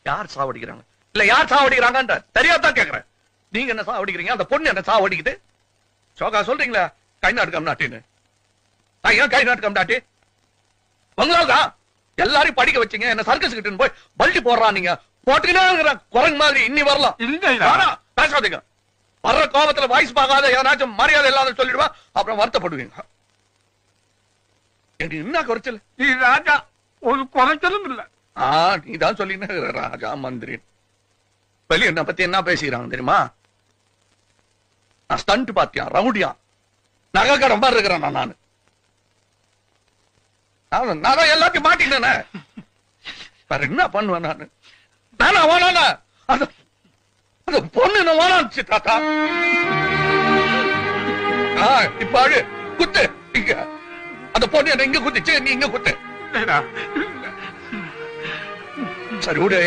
யார் சாவடிக்கிறாங்க இல்ல யார் சாவடிக்கிறாங்க தெரியாதான் கேக்குறேன். நீங்க என்ன சாவடிக்கிறீங்க, அந்த பொண்ணு என்ன சாவடிக்குது? சோகா சொல்றீங்களா கை நாட்டுக்கம் நாட்டின்னு? ஏன் கை நாட்டுக்கம் நாட்டி? உங்களால்தான் எல்லாரையும் படிக்க வச்சீங்க, என்ன சர்க்கஸ் கிட்ட போய் பல்ட்டி போடுறான். நீங்க போட்டுக்கிட்டே குரங்கு மாதிரி இன்னி வரலாம். பேசாதீங்க. வர்ற கோபத்துல வாய்ஸ் பார்க்காத ஏதாச்சும் மரியாதை இல்லாத சொல்லிடுவா, அப்புறம் வருத்தப்படுவீங்க. என்ன குறைச்சல்? நீ ராஜா ஒரு குறைச்சலும் இல்ல. நீதான் சொல்லின ராஜா மந்திரி. வெளிய என்ன பத்தி என்ன பேசிக்கிறாங்க தெரியுமா? நான் ஸ்டண்ட் பாத்தியா, ரவுடியா, நகைக்கடம் மாதிரி இருக்கிறேன் நானு. நான் எல்லாத்தையும் மாட்டினேன். வேற என்ன பண்ணுவேன் நானு? நானா வேணால அந்த பொண்ணு என்ன வேணாச்சு தாத்தா. இப்ப அழு குத்து. இங்க அந்த பொண்ணு என்ன இங்க குத்துச்சு, நீ இங்க குத்து. சரி விடு.